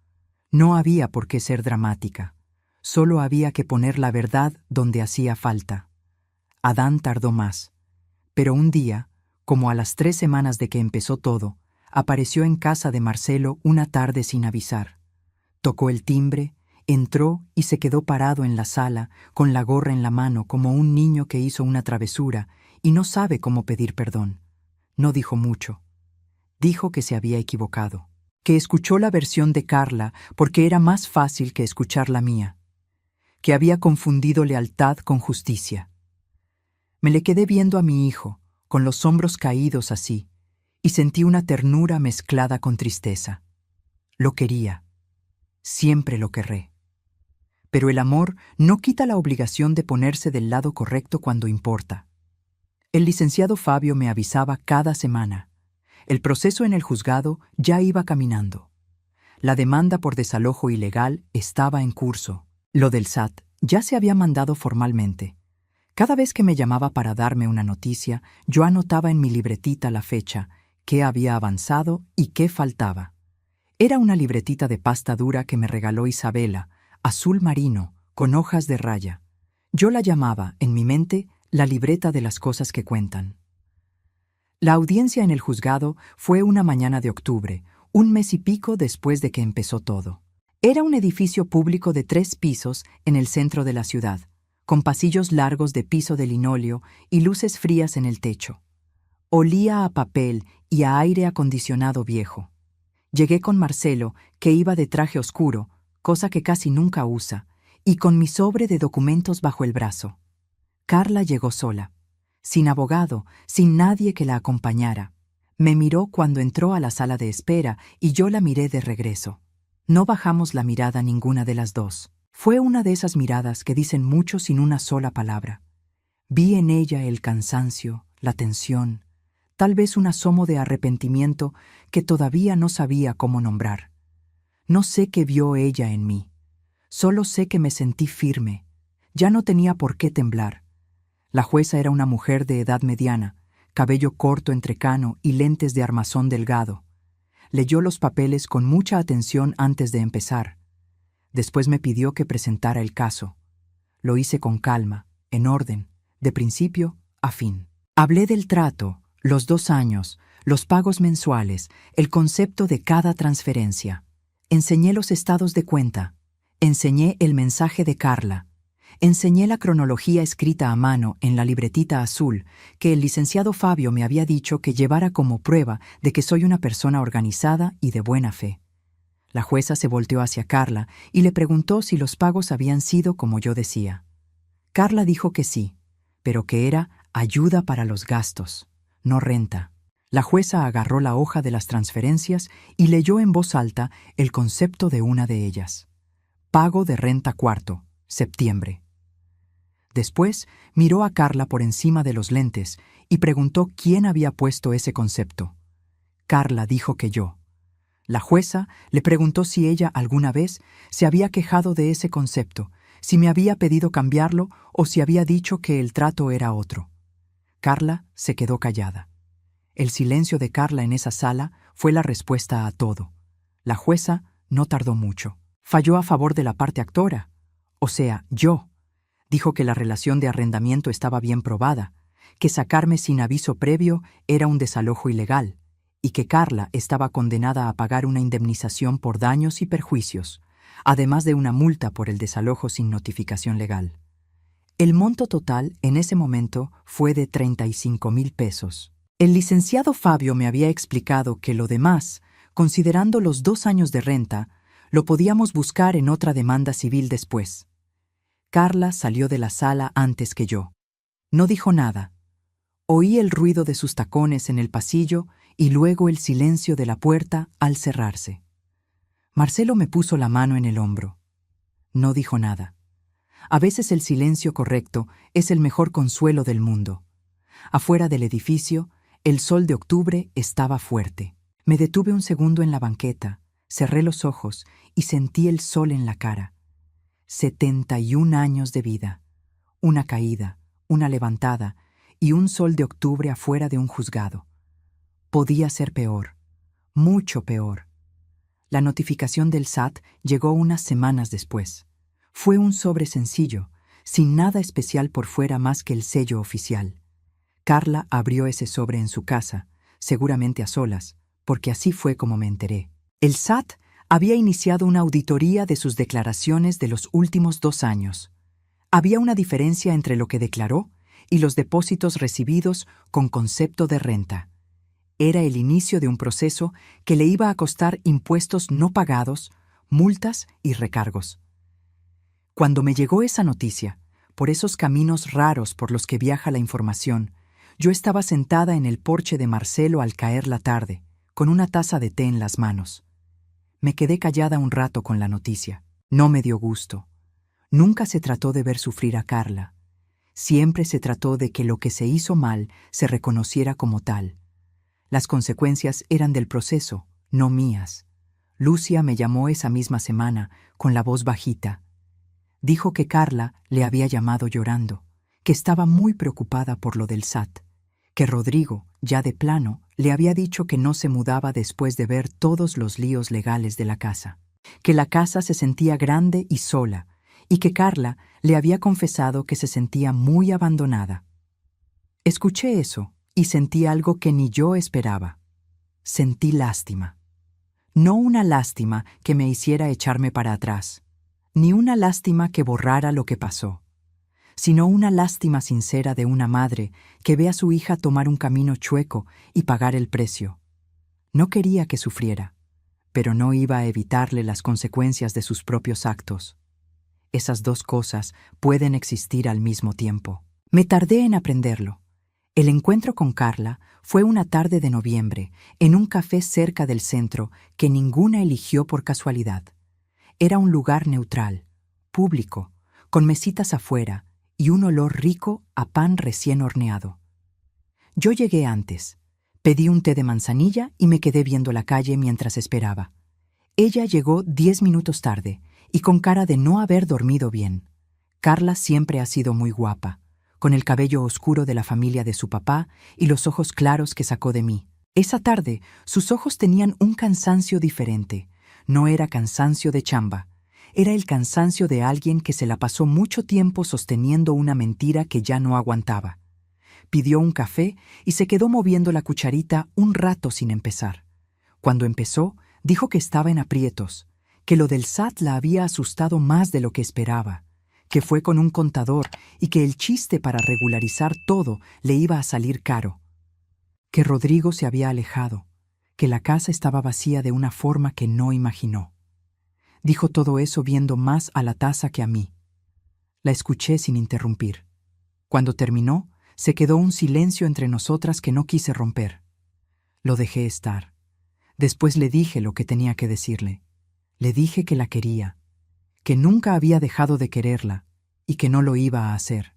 No había por qué ser dramática. Solo había que poner la verdad donde hacía falta. Adán tardó más. Pero un día, como a las 3 semanas de que empezó todo, apareció en casa de Marcelo una tarde sin avisar. Tocó el timbre, entró y se quedó parado en la sala, con la gorra en la mano como un niño que hizo una travesura y no sabe cómo pedir perdón. No dijo mucho. Dijo que se había equivocado, que escuchó la versión de Carla porque era más fácil que escuchar la mía, que había confundido lealtad con justicia. Me le quedé viendo a mi hijo, con los hombros caídos así, y sentí una ternura mezclada con tristeza. Lo quería. Siempre lo querré. Pero el amor no quita la obligación de ponerse del lado correcto cuando importa. El licenciado Fabio me avisaba cada semana. El proceso en el juzgado ya iba caminando. La demanda por desalojo ilegal estaba en curso. Lo del SAT ya se había mandado formalmente. Cada vez que me llamaba para darme una noticia, yo anotaba en mi libretita la fecha, qué había avanzado y qué faltaba. Era una libretita de pasta dura que me regaló Isabela, azul marino, con hojas de raya. Yo la llamaba, en mi mente, la libreta de las cosas que cuentan. La audiencia en el juzgado fue una mañana de octubre, un mes y pico después de que empezó todo. Era un edificio público de 3 pisos en el centro de la ciudad, con pasillos largos de piso de linóleo y luces frías en el techo. Olía a papel y a aire acondicionado viejo. Llegué con Marcelo, que iba de traje oscuro, cosa que casi nunca usa, y con mi sobre de documentos bajo el brazo. Carla llegó sola, sin abogado, sin nadie que la acompañara. Me miró cuando entró a la sala de espera y yo la miré de regreso. No bajamos la mirada ninguna de las dos. Fue una de esas miradas que dicen mucho sin una sola palabra. Vi en ella el cansancio, la tensión, tal vez un asomo de arrepentimiento que todavía no sabía cómo nombrar. No sé qué vio ella en mí. Solo sé que me sentí firme. Ya no tenía por qué temblar. La jueza era una mujer de edad mediana, cabello corto entrecano y lentes de armazón delgado. Leyó los papeles con mucha atención antes de empezar. Después me pidió que presentara el caso. Lo hice con calma, en orden, de principio a fin. Hablé del trato, los 2 años, los pagos mensuales, el concepto de cada transferencia. Enseñé los estados de cuenta. Enseñé el mensaje de Carla. Enseñé la cronología escrita a mano en la libretita azul que el licenciado Fabio me había dicho que llevara como prueba de que soy una persona organizada y de buena fe. La jueza se volteó hacia Carla y le preguntó si los pagos habían sido como yo decía. Carla dijo que sí, pero que era ayuda para los gastos, no renta. La jueza agarró la hoja de las transferencias y leyó en voz alta el concepto de una de ellas. Pago de renta cuarto, septiembre. Después miró a Carla por encima de los lentes y preguntó quién había puesto ese concepto. Carla dijo que yo. La jueza le preguntó si ella alguna vez se había quejado de ese concepto, si me había pedido cambiarlo o si había dicho que el trato era otro. Carla se quedó callada. El silencio de Carla en esa sala fue la respuesta a todo. La jueza no tardó mucho. Falló a favor de la parte actora, o sea, yo. Dijo que la relación de arrendamiento estaba bien probada, que sacarme sin aviso previo era un desalojo ilegal, y que Carla estaba condenada a pagar una indemnización por daños y perjuicios, además de una multa por el desalojo sin notificación legal. El monto total en ese momento fue de 35,000 pesos. El licenciado Fabio me había explicado que lo demás, considerando los 2 años de renta, lo podíamos buscar en otra demanda civil después. Carla salió de la sala antes que yo. No dijo nada. Oí el ruido de sus tacones en el pasillo y luego el silencio de la puerta al cerrarse. Marcelo me puso la mano en el hombro. No dijo nada. A veces el silencio correcto es el mejor consuelo del mundo. Afuera del edificio, el sol de octubre estaba fuerte. Me detuve un segundo en la banqueta, cerré los ojos y sentí el sol en la cara. 71 años de vida, una caída, una levantada y un sol de octubre afuera de un juzgado. Podía ser peor, mucho peor. La notificación del SAT llegó unas semanas después. Fue un sobre sencillo, sin nada especial por fuera más que el sello oficial. Carla abrió ese sobre en su casa, seguramente a solas, porque así fue como me enteré. El SAT había iniciado una auditoría de sus declaraciones de los últimos 2 años. Había una diferencia entre lo que declaró y los depósitos recibidos con concepto de renta. Era el inicio de un proceso que le iba a costar impuestos no pagados, multas y recargos. Cuando me llegó esa noticia, por esos caminos raros por los que viaja la información, yo estaba sentada en el porche de Marcelo al caer la tarde, con una taza de té en las manos. Me quedé callada un rato con la noticia. No me dio gusto. Nunca se trató de ver sufrir a Carla. Siempre se trató de que lo que se hizo mal se reconociera como tal. Las consecuencias eran del proceso, no mías. Lucia me llamó esa misma semana, con la voz bajita. Dijo que Carla le había llamado llorando, que estaba muy preocupada por lo del SAT, que Rodrigo, ya de plano, le había dicho que no se mudaba después de ver todos los líos legales de la casa, que la casa se sentía grande y sola, y que Carla le había confesado que se sentía muy abandonada. Escuché eso y sentí algo que ni yo esperaba. Sentí lástima. No una lástima que me hiciera echarme para atrás, ni una lástima que borrara lo que pasó, sino una lástima sincera de una madre que ve a su hija tomar un camino chueco y pagar el precio. No quería que sufriera, pero no iba a evitarle las consecuencias de sus propios actos. Esas 2 cosas pueden existir al mismo tiempo. Me tardé en aprenderlo. El encuentro con Carla fue una tarde de noviembre, en un café cerca del centro que ninguna eligió por casualidad. Era un lugar neutral, público, con mesitas afuera y un olor rico a pan recién horneado. Yo llegué antes. Pedí un té de manzanilla y me quedé viendo la calle mientras esperaba. Ella llegó 10 minutos tarde y con cara de no haber dormido bien. Carla siempre ha sido muy guapa, con el cabello oscuro de la familia de su papá y los ojos claros que sacó de mí. Esa tarde, sus ojos tenían un cansancio diferente. No era cansancio de chamba. Era el cansancio de alguien que se la pasó mucho tiempo sosteniendo una mentira que ya no aguantaba. pidió un café y se quedó moviendo la cucharita un rato sin empezar. Cuando empezó, dijo que estaba en aprietos, que lo del SAT la había asustado más de lo que esperaba, que fue con un contador y que el chiste para regularizar todo le iba a salir caro, que Rodrigo se había alejado, que la casa estaba vacía de una forma que no imaginó. Dijo todo eso viendo más a la taza que a mí. La escuché sin interrumpir. Cuando terminó, se quedó un silencio entre nosotras que no quise romper. Lo dejé estar. Después le dije lo que tenía que decirle. Le dije que la quería, que nunca había dejado de quererla y que no lo iba a hacer.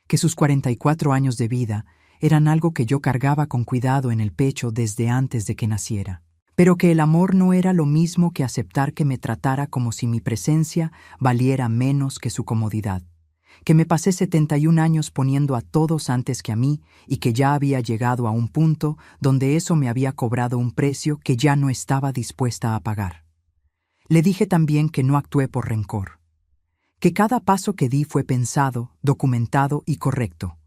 Que sus 44 años de vida eran algo que yo cargaba con cuidado en el pecho desde antes de que naciera. Pero que el amor no era lo mismo que aceptar que me tratara como si mi presencia valiera menos que su comodidad. Que me pasé 71 años poniendo a todos antes que a mí y que ya había llegado a un punto donde eso me había cobrado un precio que ya no estaba dispuesta a pagar. Le dije también que no actué por rencor, que cada paso que di fue pensado, documentado y correcto,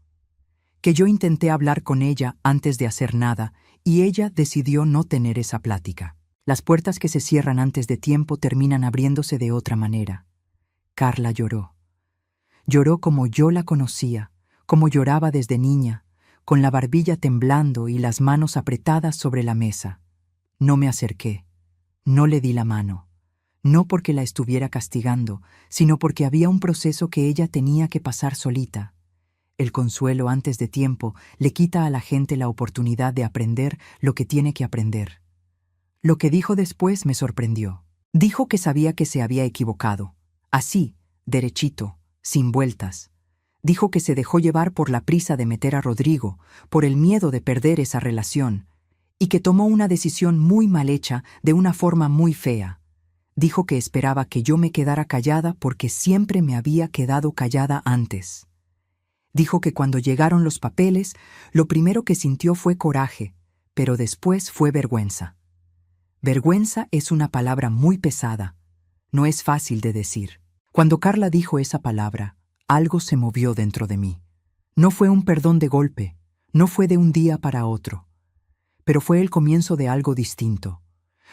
que yo intenté hablar con ella antes de hacer nada y ella decidió no tener esa plática. Las puertas que se cierran antes de tiempo terminan abriéndose de otra manera. Carla lloró. Lloró como yo la conocía, como lloraba desde niña, con la barbilla temblando y las manos apretadas sobre la mesa. No me acerqué, no le di la mano, no porque la estuviera castigando, sino porque había un proceso que ella tenía que pasar solita. El consuelo antes de tiempo le quita a la gente la oportunidad de aprender lo que tiene que aprender. Lo que dijo después me sorprendió. Dijo que sabía que se había equivocado, así, derechito, sin vueltas. Dijo que se dejó llevar por la prisa de meter a Rodrigo, por el miedo de perder esa relación, y que tomó una decisión muy mal hecha de una forma muy fea. Dijo que esperaba que yo me quedara callada porque siempre me había quedado callada antes. Dijo que cuando llegaron los papeles, lo primero que sintió fue coraje, pero después fue vergüenza. Vergüenza es una palabra muy pesada. No es fácil de decir. Cuando Carla dijo esa palabra, algo se movió dentro de mí. No fue un perdón de golpe, no fue de un día para otro, pero fue el comienzo de algo distinto.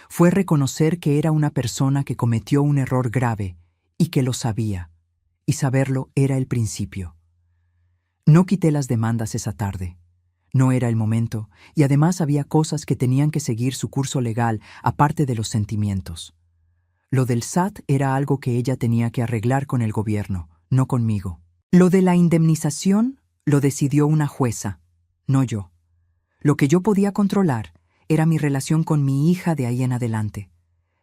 Fue reconocer que era una persona que cometió un error grave y que lo sabía, y saberlo era el principio. No quité las demandas esa tarde. No era el momento, y además había cosas que tenían que seguir su curso legal aparte de los sentimientos. Lo del SAT era algo que ella tenía que arreglar con el gobierno, no conmigo. Lo de la indemnización lo decidió una jueza, no yo. Lo que yo podía controlar era mi relación con mi hija de ahí en adelante.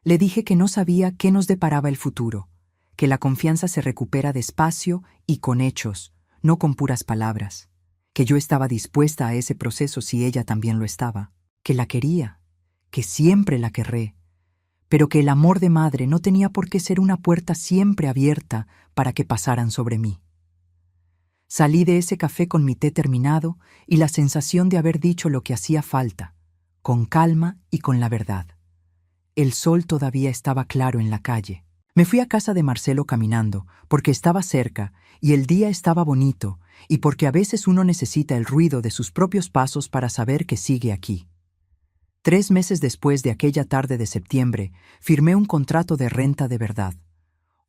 Le dije que no sabía qué nos deparaba el futuro, que la confianza se recupera despacio y con hechos, no con puras palabras, que yo estaba dispuesta a ese proceso si ella también lo estaba, que la quería, que siempre la querré, pero que el amor de madre no tenía por qué ser una puerta siempre abierta para que pasaran sobre mí. Salí de ese café con mi té terminado y la sensación de haber dicho lo que hacía falta, con calma y con la verdad. El sol todavía estaba claro en la calle. Me fui a casa de Marcelo caminando, porque estaba cerca y el día estaba bonito, y porque a veces uno necesita el ruido de sus propios pasos para saber que sigue aquí. 3 meses después de aquella tarde de septiembre, firmé un contrato de renta de verdad.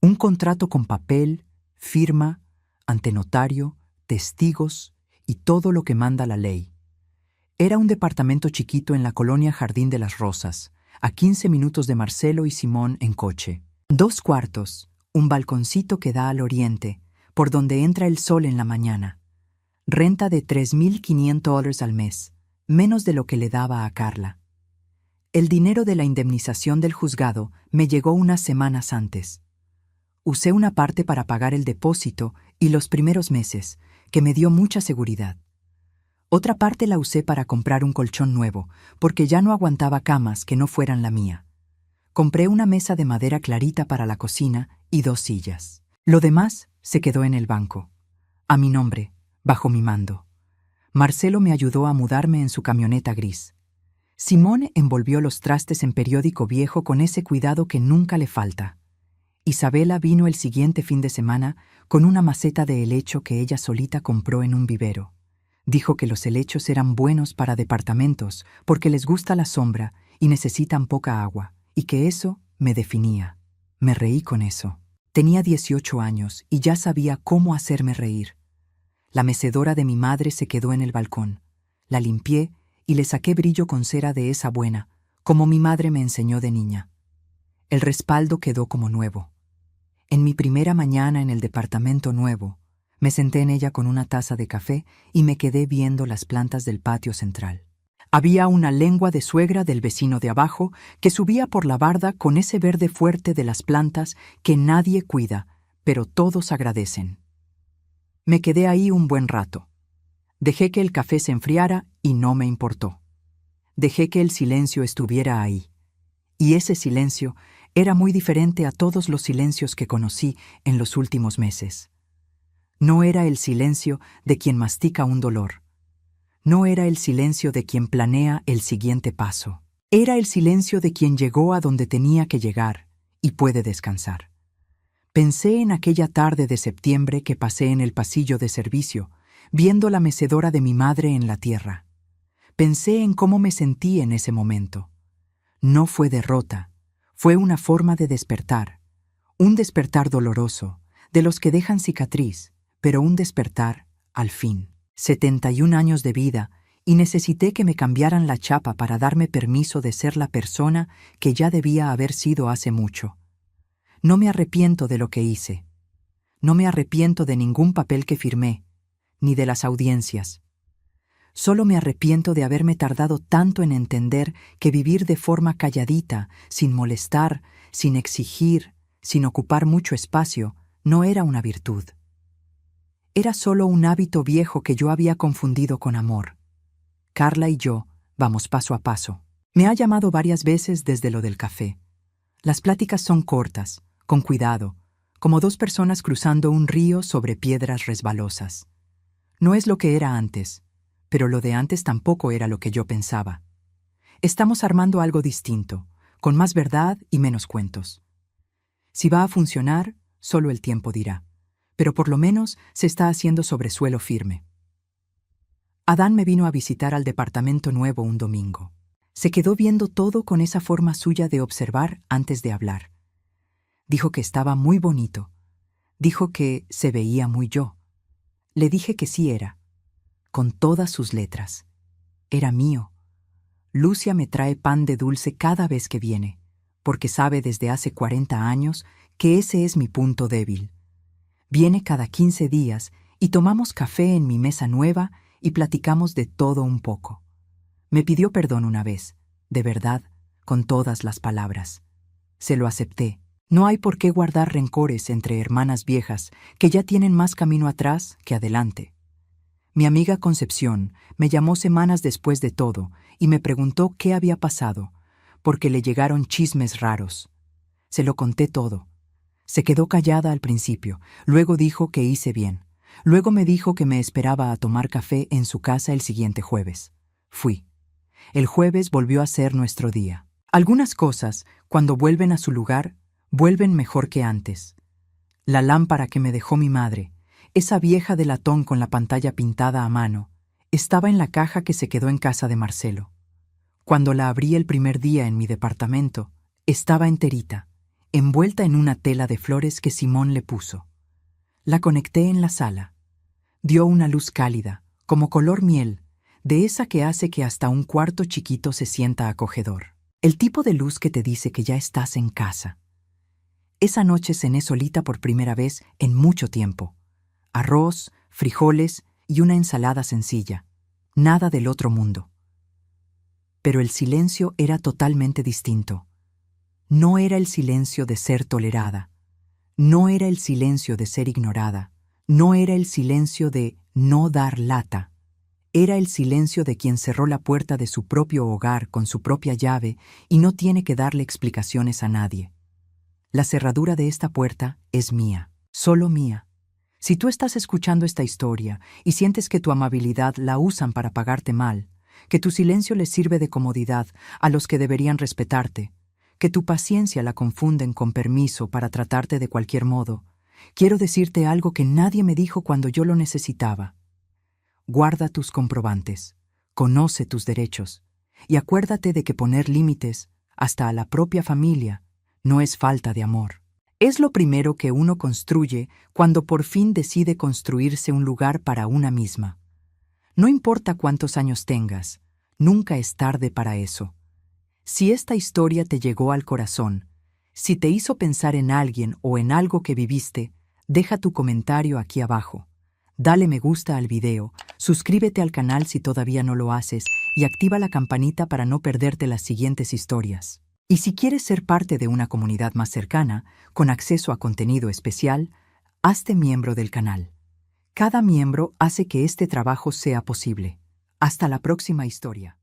Un contrato con papel, firma, ante notario, testigos y todo lo que manda la ley. Era un departamento chiquito en la colonia Jardín de las Rosas, a 15 minutos de Marcelo y Simón en coche. 2 cuartos, un balconcito que da al oriente, por donde entra el sol en la mañana. Renta de $3,500 al mes, menos de lo que le daba a Carla. El dinero de la indemnización del juzgado me llegó unas semanas antes. Usé una parte para pagar el depósito y los primeros meses, que me dio mucha seguridad. Otra parte la usé para comprar un colchón nuevo, porque ya no aguantaba camas que no fueran la mía. Compré una mesa de madera clarita para la cocina y 2 sillas. Lo demás se quedó en el banco, a mi nombre, bajo mi mando. Marcelo me ayudó a mudarme en su camioneta gris. Simón envolvió los trastes en periódico viejo con ese cuidado que nunca le falta. Isabela vino el siguiente fin de semana con una maceta de helecho que ella solita compró en un vivero. Dijo que los helechos eran buenos para departamentos porque les gusta la sombra y necesitan poca agua, y que eso me definía. Me reí con eso. Tenía 18 años y ya sabía cómo hacerme reír. La mecedora de mi madre se quedó en el balcón. La limpié y le saqué brillo con cera de esa buena, como mi madre me enseñó de niña. El respaldo quedó como nuevo. En mi primera mañana en el departamento nuevo, me senté en ella con una taza de café y me quedé viendo las plantas del patio central. Había una lengua de suegra del vecino de abajo que subía por la barda con ese verde fuerte de las plantas que nadie cuida, pero todos agradecen. Me quedé ahí un buen rato. Dejé que el café se enfriara y no me importó. Dejé que el silencio estuviera ahí. Y ese silencio era muy diferente a todos los silencios que conocí en los últimos meses. No era el silencio de quien mastica un dolor. No era el silencio de quien planea el siguiente paso. Era el silencio de quien llegó a donde tenía que llegar y puede descansar. Pensé en aquella tarde de septiembre que pasé en el pasillo de servicio, viendo la mecedora de mi madre en la tierra. Pensé en cómo me sentí en ese momento. No fue derrota, fue una forma de despertar. Un despertar doloroso, de los que dejan cicatriz, pero un despertar al fin. 71 años de vida y necesité que me cambiaran la chapa para darme permiso de ser la persona que ya debía haber sido hace mucho. No me arrepiento de lo que hice. No me arrepiento de ningún papel que firmé, ni de las audiencias. Solo me arrepiento de haberme tardado tanto en entender que vivir de forma calladita, sin molestar, sin exigir, sin ocupar mucho espacio, no era una virtud. Era solo un hábito viejo que yo había confundido con amor. Carla y yo vamos paso a paso. Me ha llamado varias veces desde lo del café. Las pláticas son cortas, con cuidado, como dos personas cruzando un río sobre piedras resbalosas. No es lo que era antes, pero lo de antes tampoco era lo que yo pensaba. Estamos armando algo distinto, con más verdad y menos cuentos. Si va a funcionar, solo el tiempo dirá. Pero por lo menos se está haciendo sobre suelo firme. Adán me vino a visitar al departamento nuevo un domingo. Se quedó viendo todo con esa forma suya de observar antes de hablar. Dijo que estaba muy bonito. Dijo que se veía muy yo. Le dije que sí era, con todas sus letras. Era mío. Lucia me trae pan de dulce cada vez que viene, porque sabe desde hace 40 años que ese es mi punto débil. Viene cada 15 días y tomamos café en mi mesa nueva y platicamos de todo un poco. Me pidió perdón una vez, de verdad, con todas las palabras. Se lo acepté. No hay por qué guardar rencores entre hermanas viejas que ya tienen más camino atrás que adelante. Mi amiga Concepción me llamó semanas después de todo y me preguntó qué había pasado, porque le llegaron chismes raros. Se lo conté todo. Se quedó callada al principio, luego dijo que hice bien. Luego me dijo que me esperaba a tomar café en su casa el siguiente jueves. Fui. El jueves volvió a ser nuestro día. Algunas cosas, cuando vuelven a su lugar, vuelven mejor que antes. La lámpara que me dejó mi madre, esa vieja de latón con la pantalla pintada a mano, estaba en la caja que se quedó en casa de Marcelo. Cuando la abrí el primer día en mi departamento, estaba enterita, envuelta en una tela de flores que Simón le puso. La conecté en la sala. Dio una luz cálida, como color miel, de esa que hace que hasta un cuarto chiquito se sienta acogedor. El tipo de luz que te dice que ya estás en casa. Esa noche cené solita por primera vez en mucho tiempo. Arroz, frijoles y una ensalada sencilla. Nada del otro mundo. Pero el silencio era totalmente distinto. No era el silencio de ser tolerada. No era el silencio de ser ignorada. No era el silencio de no dar lata. Era el silencio de quien cerró la puerta de su propio hogar con su propia llave y no tiene que darle explicaciones a nadie. La cerradura de esta puerta es mía, solo mía. Si tú estás escuchando esta historia y sientes que tu amabilidad la usan para pagarte mal, que tu silencio les sirve de comodidad a los que deberían respetarte, que tu paciencia la confunden con permiso para tratarte de cualquier modo, quiero decirte algo que nadie me dijo cuando yo lo necesitaba. guarda tus comprobantes, conoce tus derechos y acuérdate de que poner límites, hasta a la propia familia, no es falta de amor. Es lo primero que uno construye cuando por fin decide construirse un lugar para una misma. No importa cuántos años tengas, nunca es tarde para eso. Si esta historia te llegó al corazón, si te hizo pensar en alguien o en algo que viviste, deja tu comentario aquí abajo. Dale me gusta al video, suscríbete al canal si todavía no lo haces y activa la campanita para no perderte las siguientes historias. Y si quieres ser parte de una comunidad más cercana, con acceso a contenido especial, hazte miembro del canal. Cada miembro hace que este trabajo sea posible. Hasta la próxima historia.